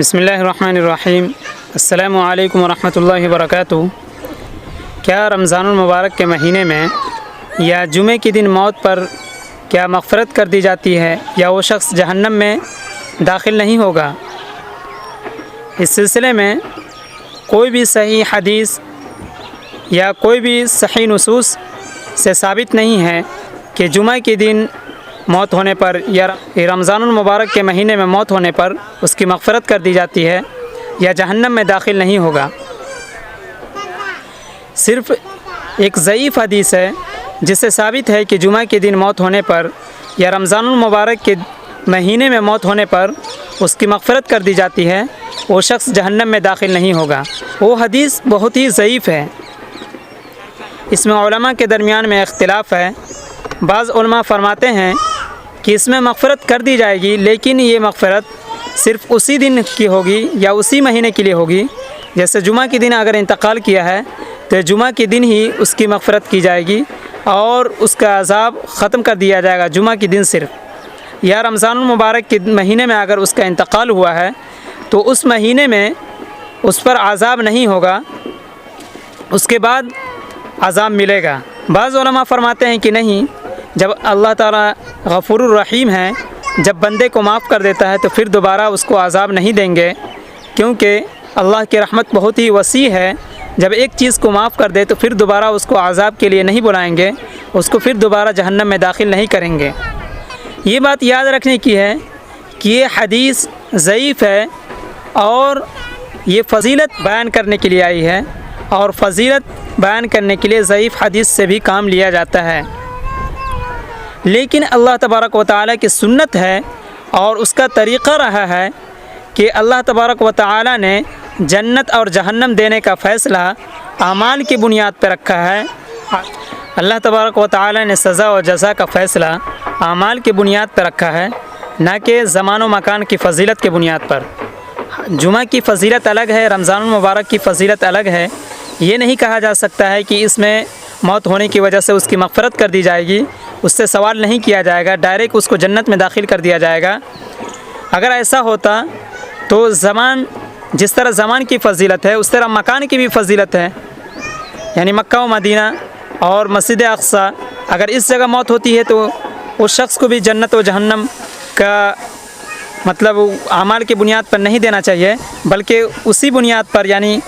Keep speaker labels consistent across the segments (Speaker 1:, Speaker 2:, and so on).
Speaker 1: بسم اللہ الرحمن الرحیم۔ السلام علیکم ورحمۃ اللہ وبرکاتہ۔ کیا رمضان المبارک کے مہینے میں یا جمعے کے دن موت پر کیا مغفرت کر دی جاتی ہے یا وہ شخص جہنم میں داخل نہیں ہوگا؟ اس سلسلے میں کوئی بھی صحیح حدیث یا کوئی بھی صحیح نصوص سے ثابت نہیں ہے کہ جمعہ کے دن موت ہونے پر یا رمضان المبارک کے مہینے میں موت ہونے پر اس کی مغفرت کر دی جاتی ہے یا جہنم میں داخل نہیں ہوگا۔ صرف ایک ضعیف حدیث ہے جس سے ثابت ہے کہ جمعہ کے دن موت ہونے پر یا رمضان المبارک کے مہینے میں موت ہونے پر اس کی مغفرت کر دی جاتی ہے، وہ شخص جہنم میں داخل نہیں ہوگا۔ وہ حدیث بہت ہی ضعیف ہے، اس میں علماء کے درمیان میں اختلاف ہے۔ بعض علماء فرماتے ہیں کہ اس میں مغفرت کر دی جائے گی، لیکن یہ مغفرت صرف اسی دن کی ہوگی یا اسی مہینے کے لیے ہوگی۔ جیسے جمعہ کے دن اگر انتقال کیا ہے تو جمعہ کے دن ہی اس کی مغفرت کی جائے گی اور اس کا عذاب ختم کر دیا جائے گا جمعہ کے دن صرف۔ یا رمضان المبارک کے مہینے میں اگر اس کا انتقال ہوا ہے تو اس مہینے میں اس پر عذاب نہیں ہوگا، اس کے بعد عذاب ملے گا۔ بعض علماء فرماتے ہیں کہ نہیں، جب اللہ تعالیٰ غفور الرحیم ہے، جب بندے کو معاف کر دیتا ہے تو پھر دوبارہ اس کو عذاب نہیں دیں گے، کیونکہ اللہ کی رحمت بہت ہی وسیع ہے۔ جب ایک چیز کو معاف کر دے تو پھر دوبارہ اس کو عذاب کے لیے نہیں بلائیں گے، اس کو پھر دوبارہ جہنم میں داخل نہیں کریں گے۔ یہ بات یاد رکھنے کی ہے کہ یہ حدیث ضعیف ہے اور یہ فضیلت بیان کرنے کے لیے آئی ہے، اور فضیلت بیان کرنے کے لیے ضعیف حدیث سے بھی کام لیا جاتا ہے۔ لیکن اللہ تبارک و تعالیٰ کی سنت ہے اور اس کا طریقہ رہا ہے کہ اللہ تبارک و تعالیٰ نے جنت اور جہنم دینے کا فیصلہ اعمال کی بنیاد پہ رکھا ہے۔ اللہ تبارک و تعالیٰ نے سزا و جزا کا فیصلہ اعمال کی بنیاد پہ رکھا ہے، نہ کہ زمان و مکان کی فضیلت کی بنیاد پر۔ جمعہ کی فضیلت الگ ہے، رمضان المبارک کی فضیلت الگ ہے۔ یہ نہیں کہا جا سکتا ہے کہ اس میں موت ہونے کی وجہ سے اس کی مغفرت کر دی جائے گی، اس سے سوال نہیں کیا جائے گا، ڈائریکٹ اس کو جنت میں داخل کر دیا جائے گا۔ اگر ایسا ہوتا تو جس طرح زمان کی فضیلت ہے اس طرح مکان کی بھی فضیلت ہے، یعنی مکہ و مدینہ اور مسجد اقصی، اگر اس جگہ موت ہوتی ہے تو اس شخص کو بھی جنت و جہنم کا مطلب اعمال کی بنیاد پر نہیں دینا چاہیے، بلکہ اسی بنیاد پر یعنی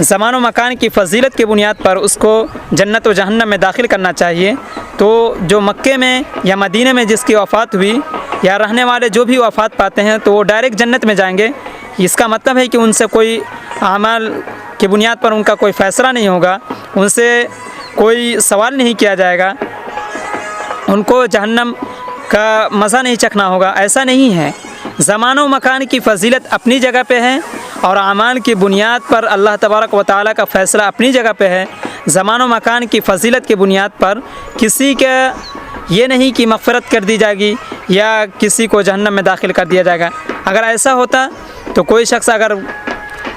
Speaker 1: زمان و مکان کی فضیلت کی بنیاد پر اس کو جنت و جہنم میں داخل کرنا چاہیے۔ تو جو مکے میں یا مدینہ میں جس کی وفات ہوئی یا رہنے والے جو بھی وفات پاتے ہیں تو وہ ڈائریکٹ جنت میں جائیں گے۔ اس کا مطلب ہے کہ ان سے کوئی اعمال کی بنیاد پر ان کا کوئی فیصلہ نہیں ہوگا، ان سے کوئی سوال نہیں کیا جائے گا، ان کو جہنم کا مزہ نہیں چکھنا ہوگا۔ ایسا نہیں ہے، زمان و مکان کی فضیلت اپنی جگہ پہ ہے اور اعمال کی بنیاد پر اللہ تبارک و تعالیٰ کا فیصلہ اپنی جگہ پہ ہے۔ زمان و مکان کی فضیلت کی بنیاد پر کسی کا یہ نہیں کہ مغفرت کر دی جائے گی یا کسی کو جہنم میں داخل کر دیا جائے گا۔ اگر ایسا ہوتا تو کوئی شخص اگر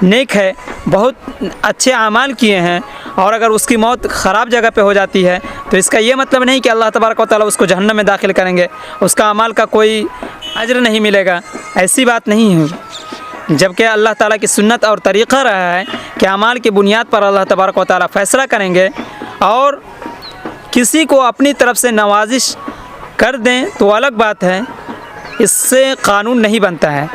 Speaker 1: نیک ہے، بہت اچھے اعمال کیے ہیں، اور اگر اس کی موت خراب جگہ پہ ہو جاتی ہے تو اس کا یہ مطلب نہیں کہ اللہ تبارک و تعالیٰ اس کو جہنم میں داخل کریں گے، اس کا اعمال کا کوئی اجر نہیں ملے گا۔ ایسی بات نہیں ہے، جبکہ اللہ تعالیٰ کی سنت اور طریقہ رہا ہے کہ اعمال کی بنیاد پر اللہ تبارک و تعالیٰ فیصلہ کریں گے، اور کسی کو اپنی طرف سے نوازش کر دیں تو الگ بات ہے، اس سے قانون نہیں بنتا ہے،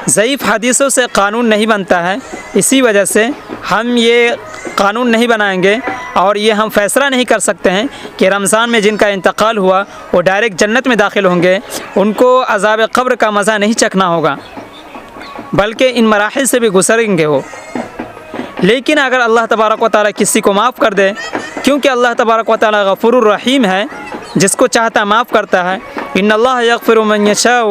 Speaker 1: ضعیف حدیثوں سے قانون نہیں بنتا ہے۔ اسی وجہ سے ہم یہ قانون نہیں بنائیں گے اور یہ ہم فیصلہ نہیں کر سکتے ہیں کہ رمضان میں جن کا انتقال ہوا وہ ڈائریکٹ جنت میں داخل ہوں گے، ان کو عذاب قبر کا مزہ نہیں چکھنا ہوگا، بلکہ ان مراحل سے بھی گزریں گے وہ۔ لیکن اگر اللہ تبارک و تعالیٰ کسی کو معاف کر دے، کیونکہ اللہ تبارک و تعالیٰ غفور الرحیم ہے، جس کو چاہتا معاف کرتا ہے۔ ان اللہ یغفر من یشاء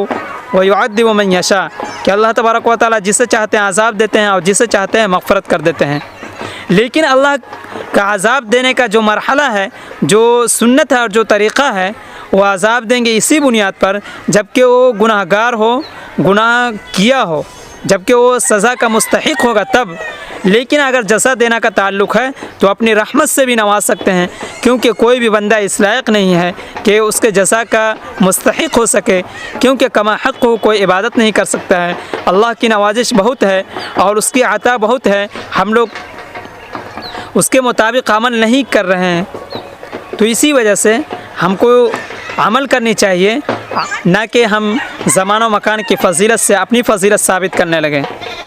Speaker 1: ویعذب من یشاء، کہ اللہ تبارک و تعالیٰ جسے چاہتے ہیں عذاب دیتے ہیں اور جسے چاہتے ہیں مغفرت کر دیتے ہیں۔ لیکن اللہ کا عذاب دینے کا جو مرحلہ ہے، جو سنت ہے اور جو طریقہ ہے، وہ عذاب دیں گے اسی بنیاد پر جبکہ وہ گناہ گار ہو، گناہ کیا ہو، جبکہ وہ سزا کا مستحق ہوگا تب۔ لیکن اگر جزا دینا کا تعلق ہے تو اپنی رحمت سے بھی نواز سکتے ہیں، کیونکہ کوئی بھی بندہ اس لائق نہیں ہے کہ اس کے جزا کا مستحق ہو سکے، کیونکہ کما حق کو کوئی عبادت نہیں کر سکتا ہے۔ اللہ کی نوازش بہت ہے اور اس کی عطا بہت ہے، ہم لوگ اس کے مطابق عمل نہیں کر رہے ہیں، تو اسی وجہ سے ہم کو عمل کرنی چاہیے، نہ کہ ہم زمان و مکان کی فضیلت سے اپنی فضیلت ثابت کرنے لگیں۔